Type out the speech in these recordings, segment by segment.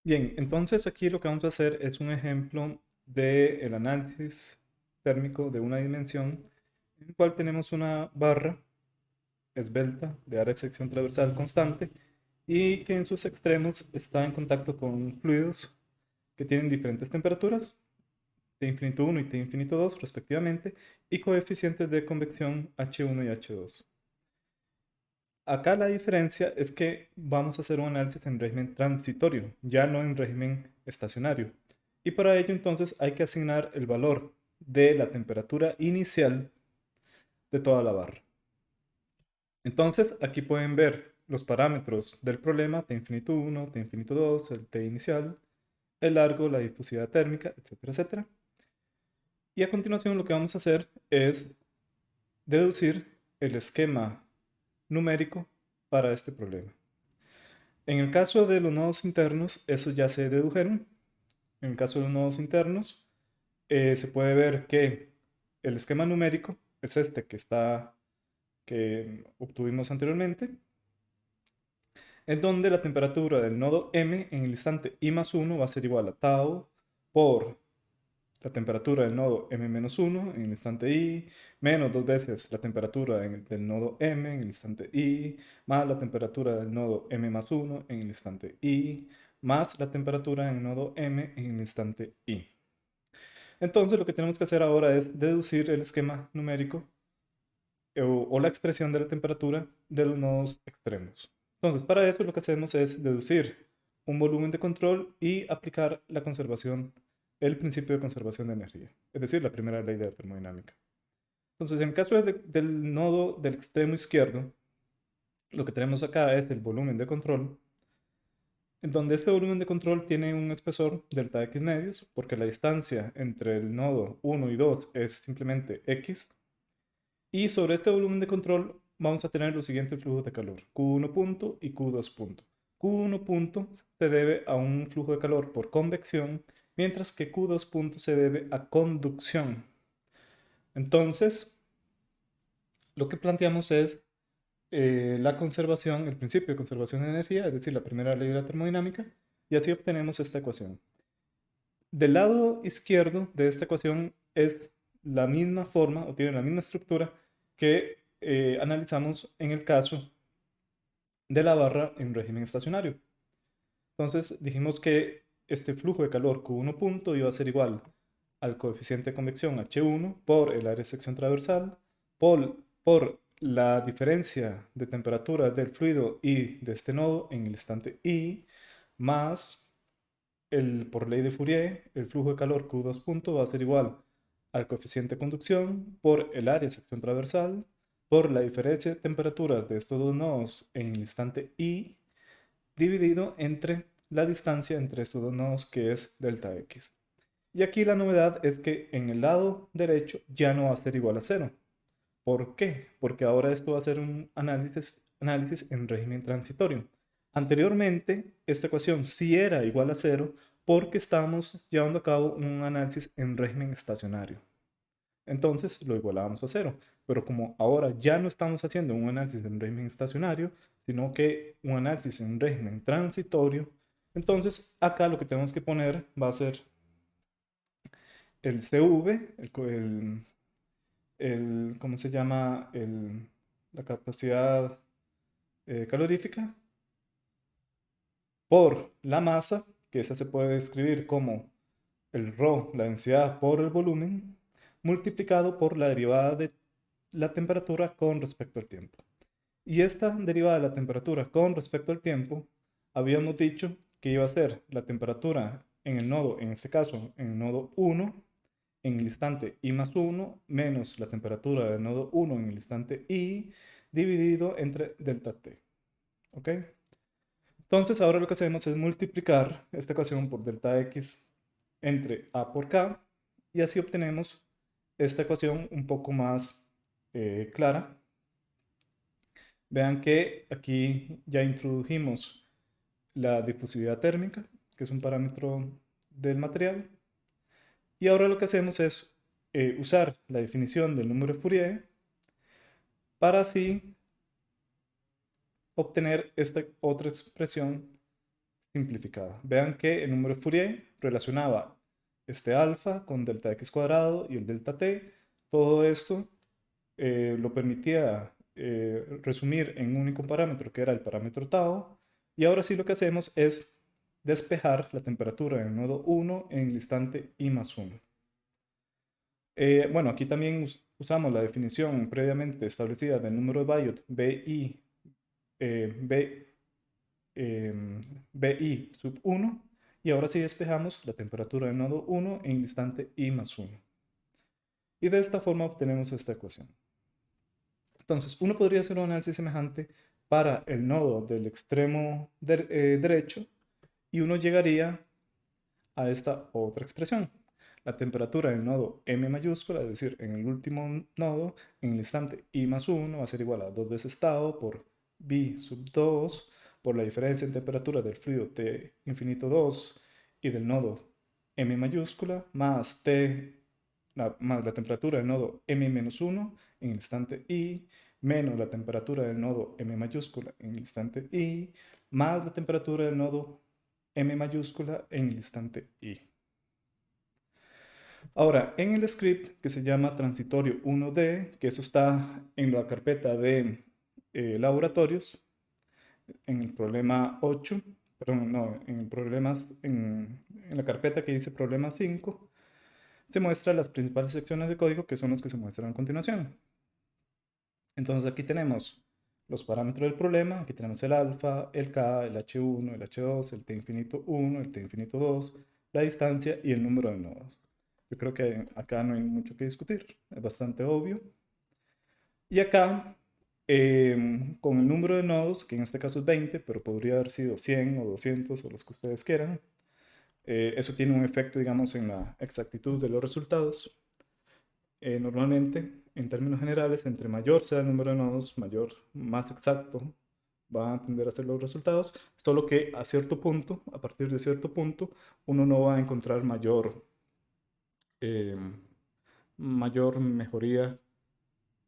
Bien, entonces aquí lo que vamos a hacer es un ejemplo del análisis térmico de una dimensión en el cual tenemos una barra esbelta de área de sección transversal constante y que en sus extremos está en contacto con fluidos que tienen diferentes temperaturas, T infinito 1 y T infinito 2 respectivamente, y coeficientes de convección H1 y H2. Acá la diferencia es que vamos a hacer un análisis en régimen transitorio, ya no en régimen estacionario. Y para ello entonces hay que asignar el valor de la temperatura inicial de toda la barra. Entonces aquí pueden ver los parámetros del problema, T infinito 1, T infinito 2, el T inicial, el largo, la difusividad térmica, etcétera, etcétera. Y a continuación lo que vamos a hacer es deducir el esquema numérico para este problema. En el caso de los nodos internos, esos ya se dedujeron. En el caso de los nodos internos, se puede ver que el esquema numérico es este que obtuvimos anteriormente, en donde la temperatura del nodo M en el instante I más 1 va a ser igual a tau por la temperatura del nodo M-1 en el instante I, menos dos veces la temperatura del nodo M en el instante I, más la temperatura del nodo M más 1 en el instante I, más la temperatura del nodo M en el instante I. Entonces lo que tenemos que hacer ahora es deducir el esquema numérico o la expresión de la temperatura de los nodos extremos. Entonces para eso lo que hacemos es deducir un volumen de control y aplicar el principio de conservación de energía, es decir, la primera ley de la termodinámica. Entonces, en el caso del nodo del extremo izquierdo, lo que tenemos acá es el volumen de control, en donde este volumen de control tiene un espesor delta x medios, porque la distancia entre el nodo 1 y 2 es simplemente x, y sobre este volumen de control vamos a tener los siguientes flujos de calor, Q1 punto y Q2 punto. Q1 punto se debe a un flujo de calor por convección, mientras que Q2 punto se debe a conducción. Entonces, lo que planteamos es la conservación, el principio de conservación de energía, es decir, la primera ley de la termodinámica, y así obtenemos esta ecuación. Del lado izquierdo de esta ecuación es la misma forma o tiene la misma estructura que analizamos en el caso de la barra en régimen estacionario. Entonces dijimos que este flujo de calor Q1 punto iba a ser igual al coeficiente de convección H1 por el área de sección transversal por la diferencia de temperatura del fluido I de este nodo en el instante I más por ley de Fourier, el flujo de calor Q2 punto va a ser igual al coeficiente de conducción por el área de sección transversal por la diferencia de temperaturas de estos dos nodos en el instante I dividido entre la distancia entre estos dos nodos que es delta x. Y aquí la novedad es que en el lado derecho ya no va a ser igual a cero. ¿Por qué? Porque ahora esto va a ser un análisis en régimen transitorio. Anteriormente, esta ecuación sí era igual a cero porque estábamos llevando a cabo un análisis en régimen estacionario. Entonces lo igualábamos a cero. Pero como ahora ya no estamos haciendo un análisis en régimen estacionario, sino que un análisis en régimen transitorio, entonces acá lo que tenemos que poner va a ser el CV, ¿cómo se llama? La capacidad calorífica por la masa, que esa se puede describir como el ρ, la densidad por el volumen, multiplicado por la derivada de la temperatura con respecto al tiempo. Y esta derivada de la temperatura con respecto al tiempo, habíamos dicho que iba a ser la temperatura en el nodo, en este caso, en el nodo 1, en el instante i más 1, menos la temperatura del nodo 1 en el instante i, dividido entre delta t. ¿Ok? Entonces ahora lo que hacemos es multiplicar esta ecuación por delta x entre a por k y así obtenemos esta ecuación un poco más clara. Vean que aquí ya introdujimos la difusividad térmica, que es un parámetro del material, y ahora lo que hacemos es usar la definición del número de Fourier para así obtener esta otra expresión simplificada. Vean que el número de Fourier relacionaba este alfa con delta x cuadrado y el delta t. Todo esto lo permitía resumir en un único parámetro que era el parámetro tau. Y ahora sí lo que hacemos es despejar la temperatura del nodo 1 en el instante i más 1. Bueno, aquí también usamos la definición previamente establecida del número de Biot BI, B, BI sub 1, y ahora sí despejamos la temperatura del nodo 1 en el instante i más 1. Y de esta forma obtenemos esta ecuación. Entonces, uno podría hacer un análisis semejante para el nodo del extremo derecho y uno llegaría a esta otra expresión. La temperatura del nodo M mayúscula, es decir, en el último nodo, en el instante I más 1 va a ser igual a 2 veces tau por B sub 2 por la diferencia en temperatura del fluido T infinito 2 y del nodo M mayúscula más más la temperatura del nodo M menos 1 en el instante I menos la temperatura del nodo M mayúscula en el instante I más la temperatura del nodo M mayúscula en el instante I. Ahora, en el script que se llama transitorio 1D, que eso está en la carpeta de laboratorios, en el problema 8, perdón, no, en el en la carpeta que dice problema 5, se muestran las principales secciones de código que son los que se muestran a continuación. Entonces aquí tenemos los parámetros del problema, aquí tenemos el alfa, el k, el h1, el h2, el t infinito 1, el t infinito 2, la distancia y el número de nodos. Yo creo que acá no hay mucho que discutir, es bastante obvio. Y acá, con el número de nodos, que en este caso es 20, pero podría haber sido 100 o 200 o los que ustedes quieran, eso tiene un efecto, digamos, en la exactitud de los resultados. Normalmente, en términos generales, entre mayor sea el número de nodos, más exacto va a tender a ser los resultados, solo que a cierto punto, a partir de cierto punto, uno no va a encontrar eh, mayor mejoría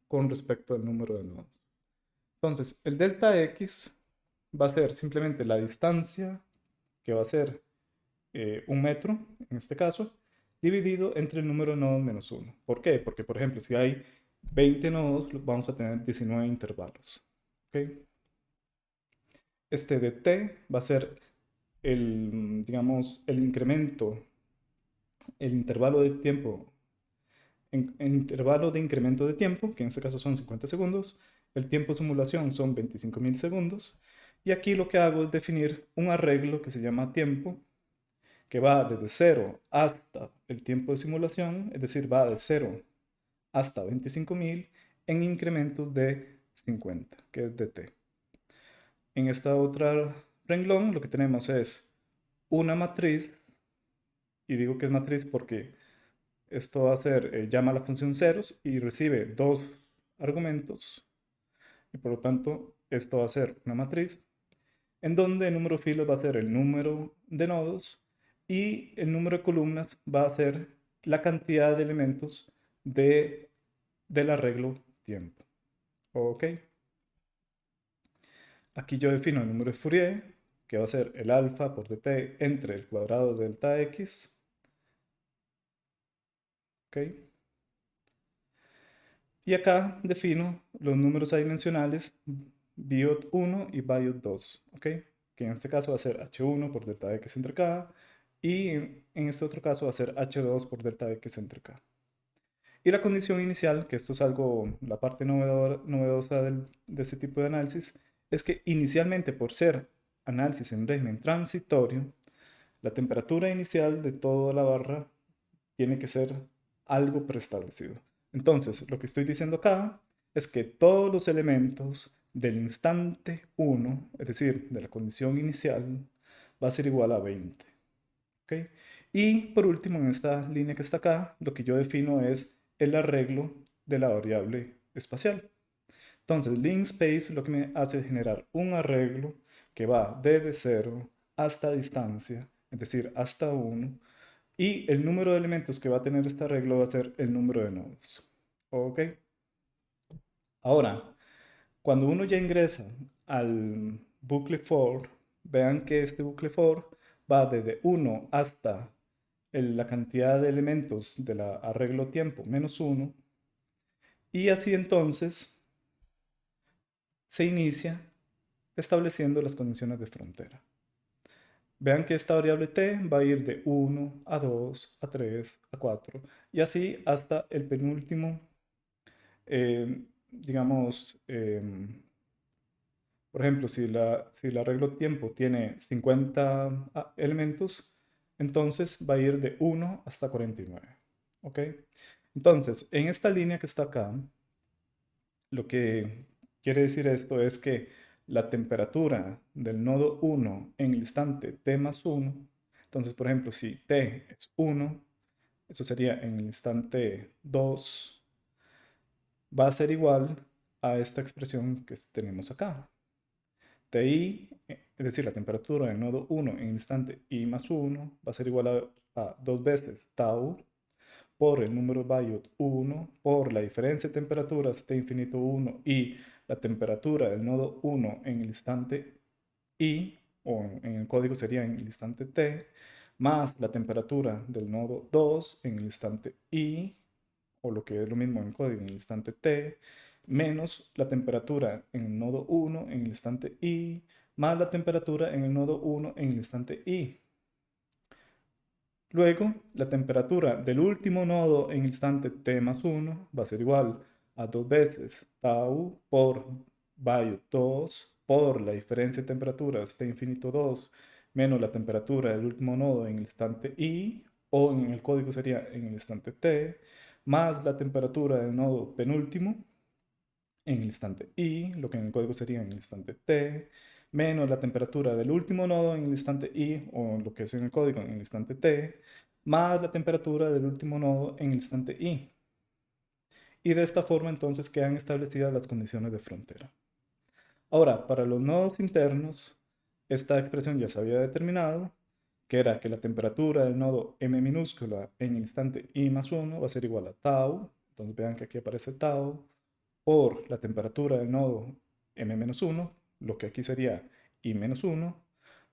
con respecto al número de nodos. Entonces, el delta x va a ser simplemente la distancia, que va a ser 1 metro, en este caso, dividido entre el número de nodos menos 1. ¿Por qué? Porque, por ejemplo, si hay 20 nodos, vamos a tener 19 intervalos. ¿Okay? Este de t va a ser digamos, el incremento, el intervalo de tiempo, en intervalo de incremento de tiempo, que en este caso son 50 segundos, el tiempo de simulación son 25.000 segundos, y aquí lo que hago es definir un arreglo que se llama tiempo, que va desde 0 hasta el tiempo de simulación, es decir, va de 0 hasta 25.000 en incrementos de 50, que es de t. En esta otra renglón lo que tenemos es una matriz, y digo que es matriz porque esto va a ser, llama a la función ceros y recibe dos argumentos, y por lo tanto esto va a ser una matriz, en donde el número de filas va a ser el número de nodos y el número de columnas va a ser la cantidad de elementos del arreglo tiempo. ¿Ok? Aquí yo defino el número de Fourier, que va a ser el alfa por dt entre el cuadrado de delta x. ¿Ok? Y acá defino los números adimensionales biot 1 y biot 2. ¿Ok? Que en este caso va a ser h1 por delta x entre k y en este otro caso va a ser h2 por delta x entre k. Y la condición inicial, que esto es algo, la parte novedosa de este tipo de análisis, es que inicialmente por ser análisis en régimen transitorio, la temperatura inicial de toda la barra tiene que ser algo preestablecido. Entonces, lo que estoy diciendo acá es que todos los elementos del instante 1, es decir, de la condición inicial, va a ser igual a 20. ¿Okay? Y por último, en esta línea que está acá, lo que yo defino es el arreglo de la variable espacial. Entonces, linspace lo que me hace es generar un arreglo que va desde 0 hasta distancia, es decir, hasta 1, y el número de elementos que va a tener este arreglo va a ser el número de nodos. ¿Ok? Ahora, cuando uno ya ingresa al bucle for, vean que este bucle for va desde 1 hasta la cantidad de elementos del arreglo tiempo menos 1, y así entonces se inicia estableciendo las condiciones de frontera. Vean que esta variable t va a ir de 1 a 2, a 3, a 4, y así hasta el penúltimo, digamos, por ejemplo, si el arreglo tiempo tiene 50 elementos, entonces va a ir de 1 hasta 49. ¿Ok? Entonces, en esta línea que está acá, lo que quiere decir esto es que la temperatura del nodo 1 en el instante t más 1, entonces, por ejemplo, si t es 1, eso sería en el instante 2, va a ser igual a esta expresión que tenemos acá. Ti, es decir, la temperatura del nodo 1 en el instante i más 1, va a ser igual a 2 veces tau por el número Biot 1 por la diferencia de temperaturas T infinito 1 y la temperatura del nodo 1 en el instante I, o en el código sería en el instante T, más la temperatura del nodo 2 en el instante I, o lo que es lo mismo en el código en el instante T, menos la temperatura en el nodo 1 en el instante I, más la temperatura en el nodo 1 en el instante I. Luego, la temperatura del último nodo en el instante t más 1 va a ser igual a 2 veces tau por Biot 2 por la diferencia de temperaturas t infinito 2 menos la temperatura del último nodo en el instante i, o en el código sería en el instante t, más la temperatura del nodo penúltimo en el instante i, lo que en el código sería en el instante t, menos la temperatura del último nodo en el instante i, o lo que es en el código en el instante t, más la temperatura del último nodo en el instante i. Y de esta forma entonces quedan establecidas las condiciones de frontera. Ahora, para los nodos internos, esta expresión ya se había determinado, que era que la temperatura del nodo m minúscula en el instante i más 1 va a ser igual a tau. Entonces vean que aquí aparece tau por la temperatura del nodo m-1, lo que aquí sería i-1,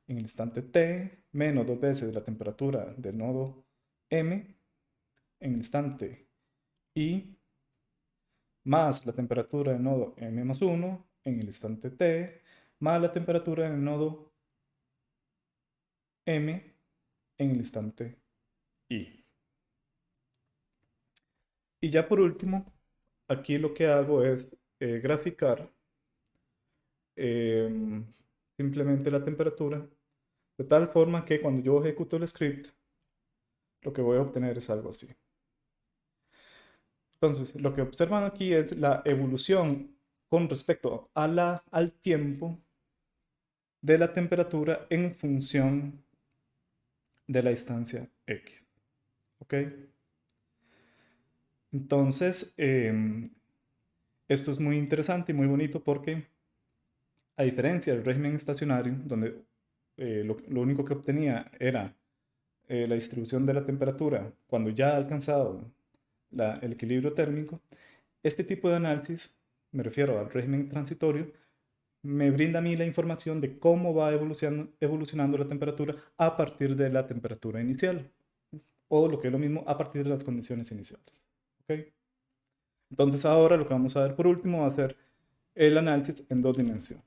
en el instante t, menos 2 veces la temperatura del nodo m, en el instante i, más la temperatura del nodo m-1, en el instante t, más la temperatura del nodo m, en el instante i. Y ya por último, aquí lo que hago es graficar em, simplemente la temperatura, de tal forma que cuando yo ejecuto el script, lo que voy a obtener es algo así. Entonces, lo que observan aquí es la evolución con respecto a al tiempo de la temperatura en función de la distancia X. ¿Ok? Entonces, esto es muy interesante y muy bonito porque, a diferencia del régimen estacionario, donde lo único que obtenía era la distribución de la temperatura cuando ya ha alcanzado el equilibrio térmico, este tipo de análisis, me refiero al régimen transitorio, me brinda a mí la información de cómo va evolucionando la temperatura a partir de la temperatura inicial, o lo que es lo mismo, a partir de las condiciones iniciales. ¿Ok? Entonces ahora lo que vamos a ver por último va a ser el análisis en 2 dimensiones.